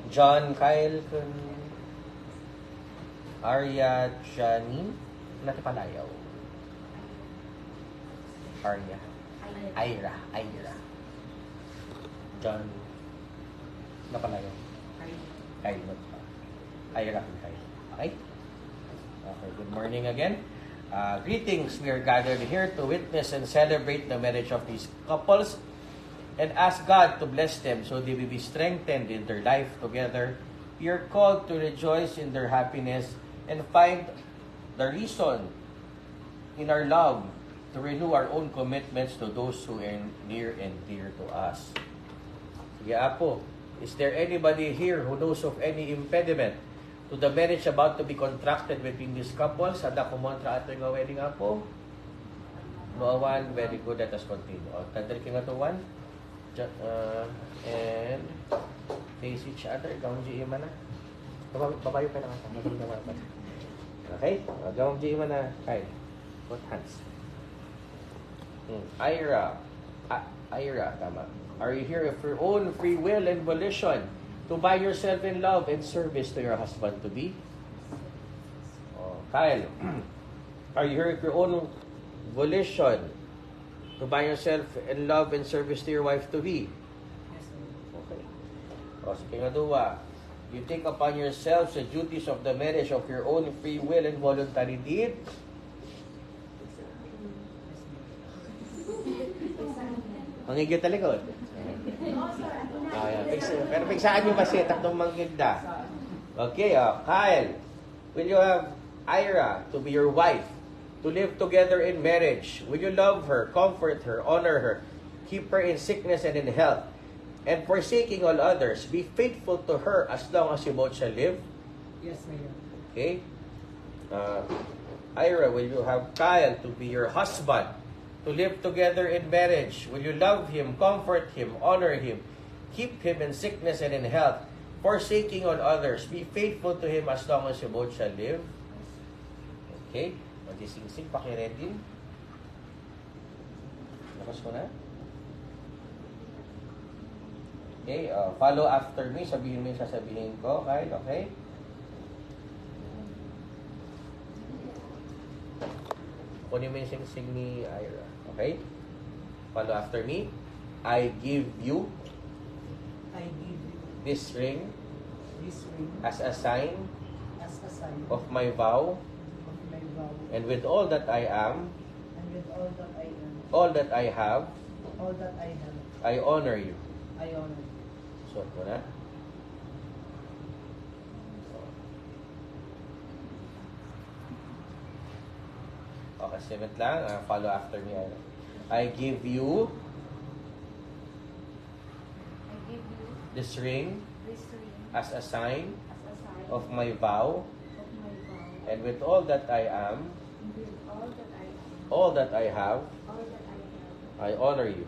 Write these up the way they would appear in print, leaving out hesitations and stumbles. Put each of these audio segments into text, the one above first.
John Kyle kun Arya Jani Natipalayaw. Arya. Ira. John Napalayaw. Kyle not pa. Ira kun Kyle. Okay? Okay, good morning again. Greetings. We are gathered here to witness and celebrate the marriage of these couples and ask God to bless them so they will be strengthened in their life together. We are called to rejoice in their happiness and find the reason in our love to renew our own commitments to those who are near and dear to us. Sige, Apo, is there anybody here who knows of any impediment to the marriage about to be contracted between these couples? Ada kumontra ato yung wedding, Apo? No one, very good. Let us continue. Tandali ka nga to one. And face each other. Gawang GM na. Babayo ka na nga. Okay? Gawang GM na. Kyle. Both hands. Ira, tama. Are you here of your own free will and volition to buy yourself in love and service to your husband-to-be? Kyle, are you here of your own volition to buy yourself in love and service to your wife-to-be? Yes, sir. Okay. Sige nga duwa. You take upon yourselves the duties of the marriage of your own free will and voluntary deed? Mangigil talikod. Pero pigsaan nyo ba siya tatlong manggilda? Okay, Kyle, will you have Ira to be your wife, to live together in marriage? Will you love her, comfort her, honor her, keep her in sickness and in health, and forsaking all others, be faithful to her as long as you both shall live? Yes, Mayor. Okay. Ira, will you have Kyle to be your husband, to live together in marriage? Will you love him, comfort him, honor him, keep him in sickness and in health, forsaking all others, be faithful to him as long as you both shall live? Okay. Mag-ising-sing, pakiready. Lakas ko na. Okay, follow after me. Sabihin mo yung sasabihin ko. Kyle, okay? Kunin mo yung sing-sing ni Ira. Okay? Follow after me. I give you this ring as a sign of my vow, and with all that I am, all that I have, I honor you. So, ko na. Okay, simit lang. Follow after me. I give you this ring as a sign of my vow, and with all that I am, all that I have, I honor you.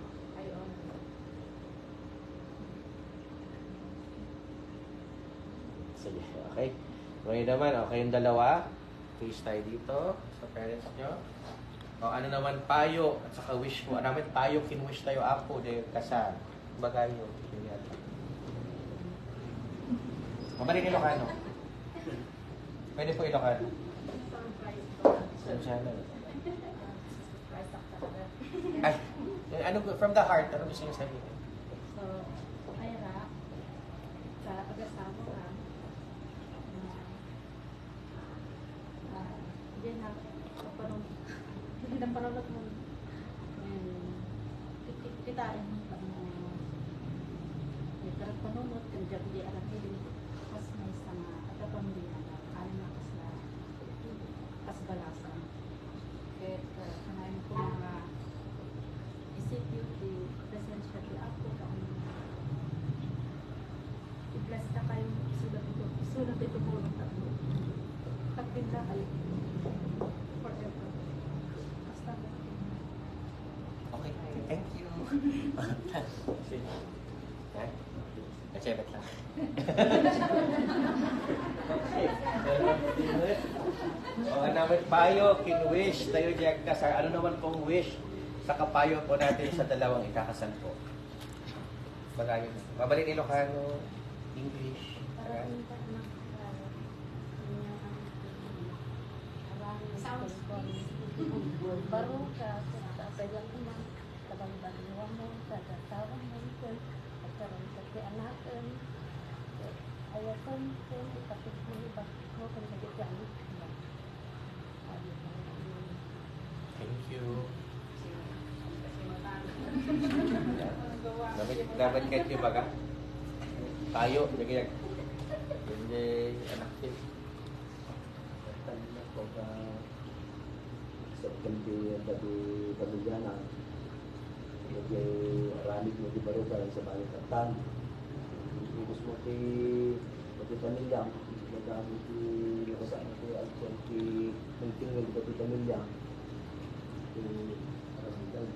Sige, okay. Ngayon naman, okay yung dalawa. Face tayo dito sa parents nyo. Ano naman payo at saka wish mo. Namin payo, kinwish tayo apo dahil kasal. Bagay yun. Mabalin Ilocano. Pwede po Ilocano. Ay, ano, from the heart, ano gusto nyo sabihin? So, Ira, sa pag-asawa ka, hindi na parulot mo. Kitain mo pa mo. Karag panunot, kung di alam hindi, mas may sama, at kapag hindi na kasbalasan. Kaya, kanayin ko mga isip yung presensya di ako kaon. I-bless na kayo, isulat ito po ng tatlo. Pagpinda kayo. Forever. Basta. Okay, thank you. Nachemet lang. Namin payo, kinwish tayo diyan kasal. Ano naman pong wish sa kapayo po natin sa dalawang ikakasal po? Magayon. Mabalin Ilocano, English. kay anakan. Ayakan ko, kapit mo iba. Mo kung nagigyan. Thank you. Dapat kahit yung baga. Tayo, jadi jadi anak sih. Tanda ko ka sa kanti tadi pamilya jadi aramid mo di barugan sa balikatan. Ibig mo ti pamilya, nagamit ti nakasama ti alcohol ti tinggal di pamilya. Ti aramidan.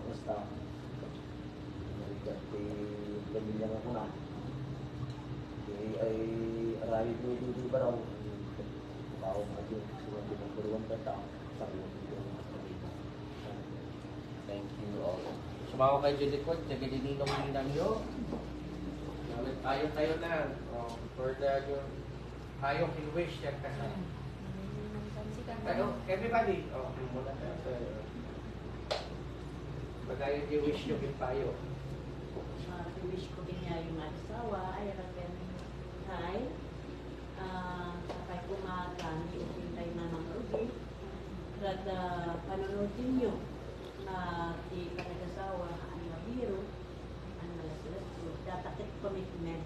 Basta ti pamilya nga kuna. Ay aramid mo di baraw. Bawa maju sudah di beruang kata sarwa di Thank you all. Sumawa kayo dyan likod, sige dininong ninang nyo. Tayo na. For the tayo wish yan kasi. Pero everybody, muna tayo. Pagkayo yung wish nyo yung tayo. Wish ko din niya yung asawa ay raken hay kapag kumagan iuntay na ng rugi kada panunod ninyo na di kanagasawa ang mabiro ang malaslas dapat commitment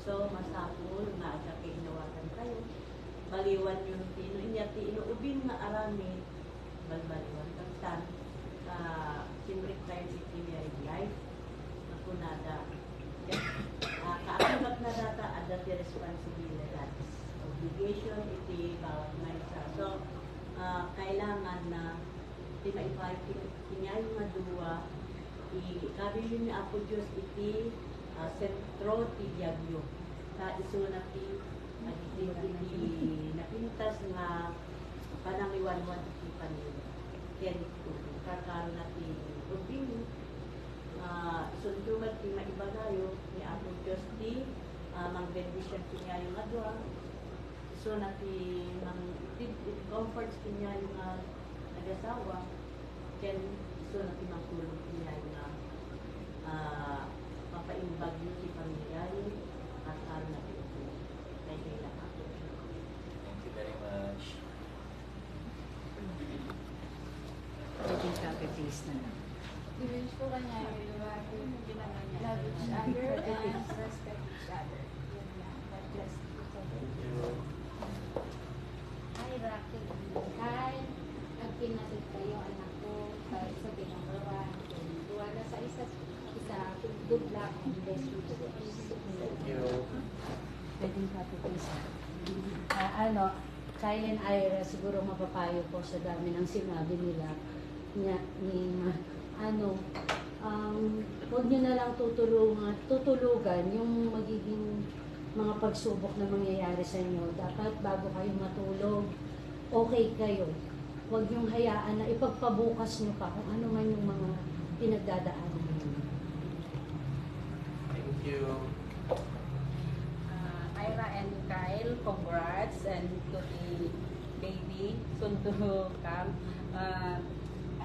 so masapul na sa kinawatan kayo baliwan yung tino inyati inuubin na arami balbaliwan kantan siyempre tayo si married life kunada kaakibat na data ada ti responsibilidad obligation iti bawat maysa so kailangan na ti maipay kinyay nga duwa ikabilin ni Apo Diyos iti sentro ti Diablo ta iso na ti napintas nga panangiwan-wan ti panila ken kakaro na ti ubing sundumat ti maibagayo ni Apo Diyos ti mangbendisyon ti niya yung adwa so na ti comforts ti niya yung nag-asawa ken so na ti magtulong ti niya yung mapaimbag yung ti pamilya yung kasal na ti kay kailang ako. Thank you very much. Pwedeng copy-paste na lang. Image ko kanya yung ginagawa niya. Love each other and respect each other. Yun lang. But just Thank you. Hi, Rocky. Hi. Nagpinalit kayo, anak ko. Sa pinagawa. Duwa na sa isa. Good luck and best wishes. Thank you. Pwedeng copy-paste na. Kyle and Ira siguro mapapayo po sa dami ng sinabi nila huwag nyo na lang tutulugan yung magiging mga pagsubok na mangyayari sa inyo. Dapat bago kayo matulog, okay kayo. Huwag yung hayaan na ipagpabukas nyo pa kung ano man yung mga pinagdadaanan ninyo. Thank you. Ira and Kyle, congrats, and to the baby, soon to come.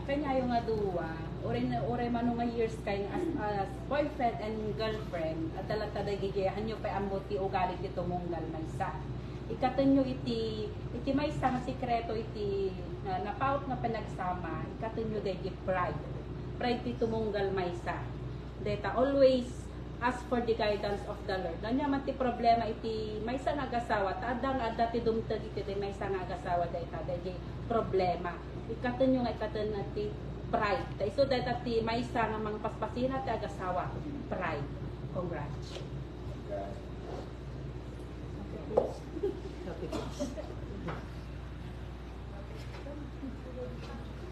Kanya yung nga duwa, ore man nga years kayo as boyfriend and girlfriend, at talata dagigiyahan nyo pa amuti o galit ito monggal maysa. Ikaton nyo iti maysa nga sikreto iti napaut nga panagsama, ikaton nyo dagi pride ito monggal maysa. Data always ask for the guidance of the Lord. Nanya man ti problema iti maysa nga agasawa, taadang adda ti dumtag iti maysa nga agasawa dagi problema. Ikaton yung ikaton ti pride. Ta iso data ti maysa nga mangpaspasina ti agasawa, pride. Congrats. Copy-paste.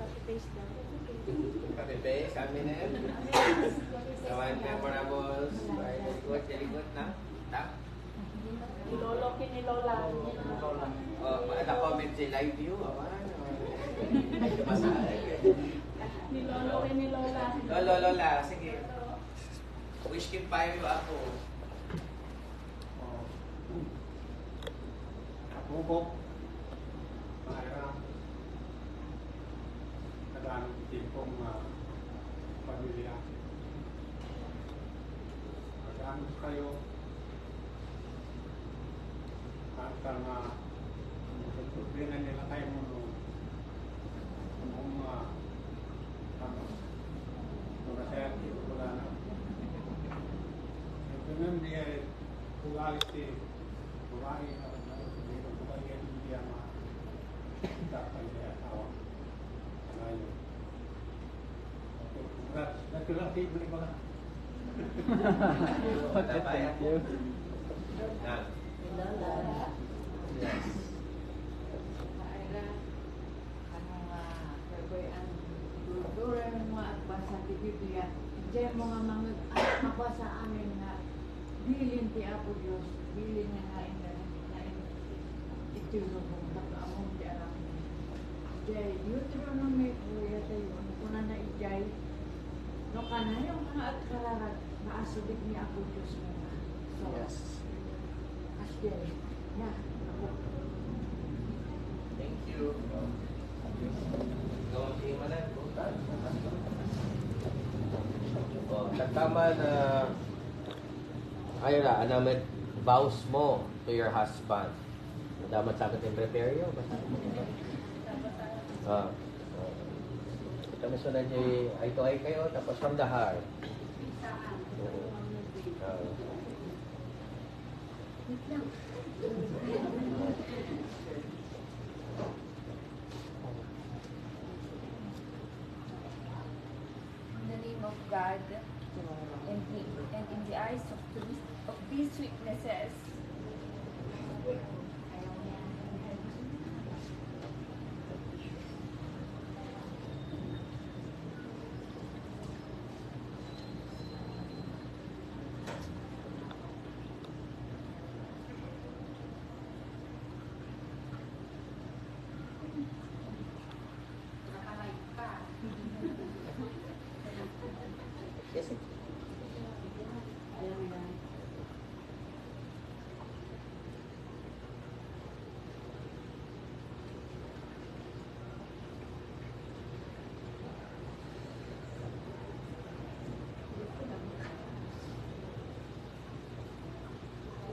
copy-paste lang. Kapepe, kami na yan. Kawan memorables. Very good na. Lolo kinilola. Ada comment si live view. Awan. Ni lolo ni lola. Lola, sige. Wish kin payo ako. Ako po, para nagano tipong pamilya. kayo. Hanggang tutulungan nila kayo ng mga masaya wala na. Ito na niya ugalit babae na buhay yan hindi ang dapat niya awa. Ngayon. Congrats. Nagkilaki mo yung mga Thank you. Yes. Aira, ang dudura ng mga agbasa ti Biblia, diyan mga mabasa amin na bilin ti Apo Diyos, bilin nga itulong mo, nakaamong ti alam mo. Jay, Deuteronomy, kuya tayo, kuna na ijay, no ka na yung mga at kararat, maasubik ni Apo Diyos mo na. So, Yes. asjay, yeah, ako. Thank you. Gawang tingin na. Oh, tama na ayun na, anamit vows mo to your husband. Dapat sa akin prepare yo. Basta. Kami so na ay to ay kayo tapos from the heart. In the name of God, and in the eyes of these witnesses, Yes. in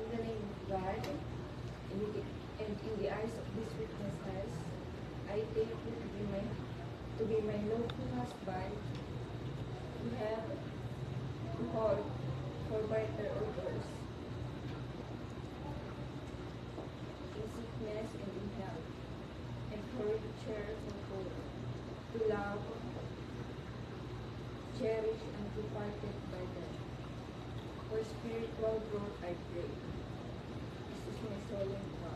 the name of God, and in the eyes of these witnesses, I take you to be my lawful husband, to have, to hold, for better or worse, in sickness and in health, and for richer and poorer, to love, cherish, and to partake by them. For spiritual growth, I pray. This is my solemn vow.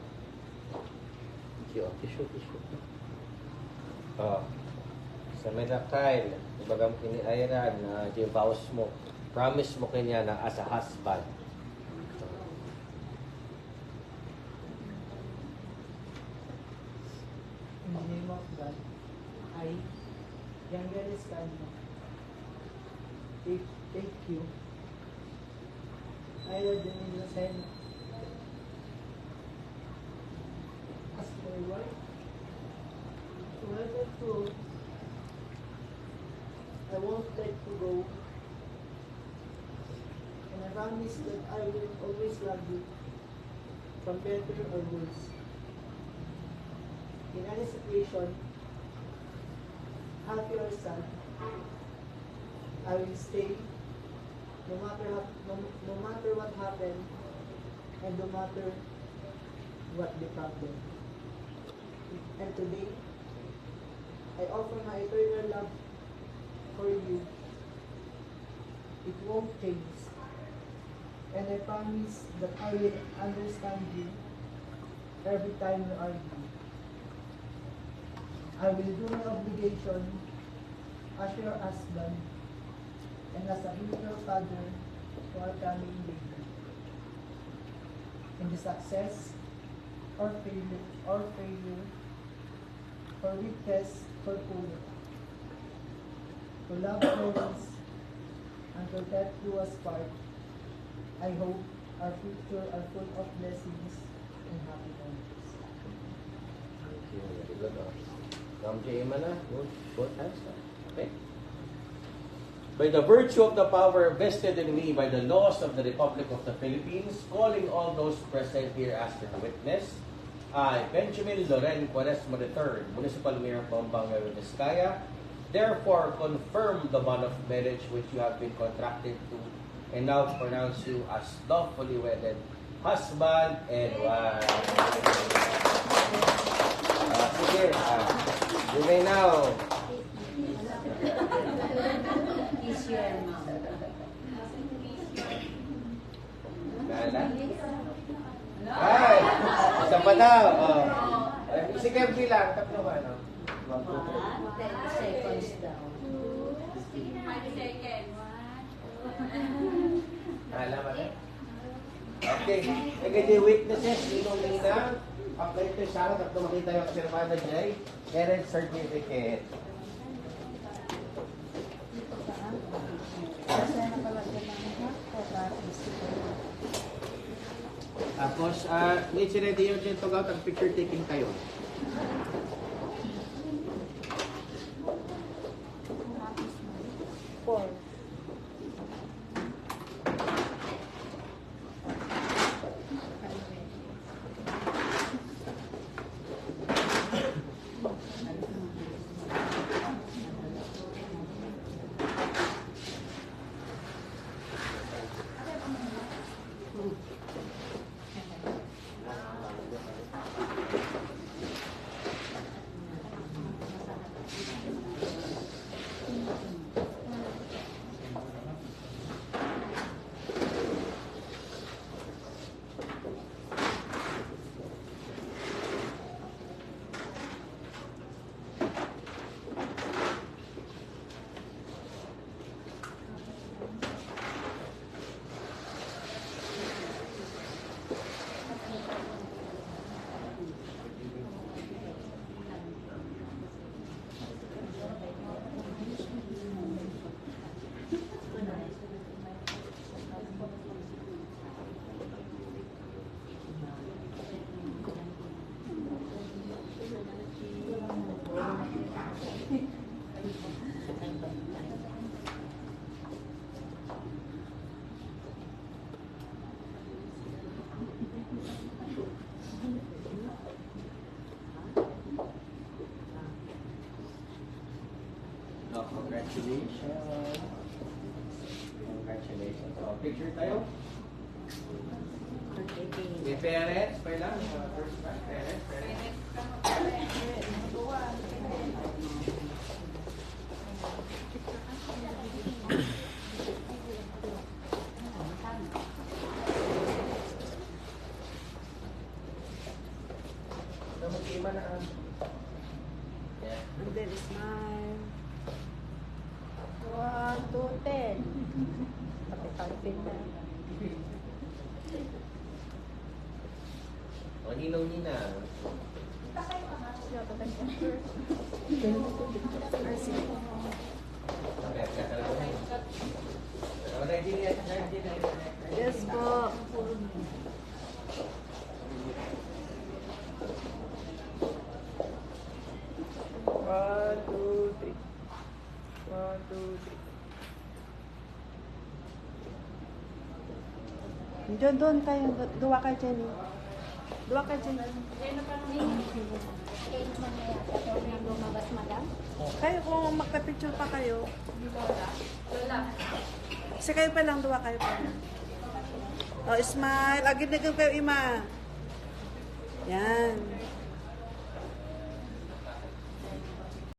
Tissue. Sa Medakyle, ibagang kiniairan na vows mo, promise mo kanya na as a husband. In the name of God, I, Younger Escano, take you, I, the Innocent, as my wife, whoever true, I won't let you go, and I promise that I will always love you, from better or worse. In any situation, happy or sad, I will stay no matter what happened and no matter what the problem. And today, I offer my eternal love for you. It won't change. And I promise that I will understand you every time you argue. I will do my obligation as your husband and as a future father to our coming baby. In the success or failure, for weakness, for poor, to love parents and to death do us part. I hope our future are full of blessings and happy memories. Thank you. Very good. Ma'am Jema na. Good hands. Okay. by the virtue of the power vested in me by the laws of the Republic of the Philippines, calling all those present here as their witness, I, Benjamin Loren Quaresma III, Municipal Mayor of Pampanga, Vizcaya, therefore confirm the bond of marriage which you have been contracted to, and now pronounce you as lawfully wedded husband and wife. Sige, you may now. Kiss your mom. Nala? Ay! Isa pa daw. Oh. Sige, bilang. Tatlo ba, no? 10 seconds daw. 5 seconds. Nala ba na? Okay. Nagay witnesses, Nina. Okay, ito sa akin. Tatlo makita yung kasirmada Jay. Marriage certificate. Tapos, may sinedi yung dyan tog out, picture taking tayo. Congratulations. Congratulations. So, picture tayo. May parents, pa lang. First class, parents. And then smile. 1, 2, 10. Pati-pagpin na. O, ninong-nina. Yes po. One, two, three. 1, 2, 3. Diyan, doon kayo. Duwa ka dyan. Duwa ka dyan. Kayo mamaya ito na lumabas, madam? Kayo kung magpa-picture pa kayo. Kasi kayo pa lang, duwa kayo pa lang. Oh, smile. Agad na kayo, Ima. Yan.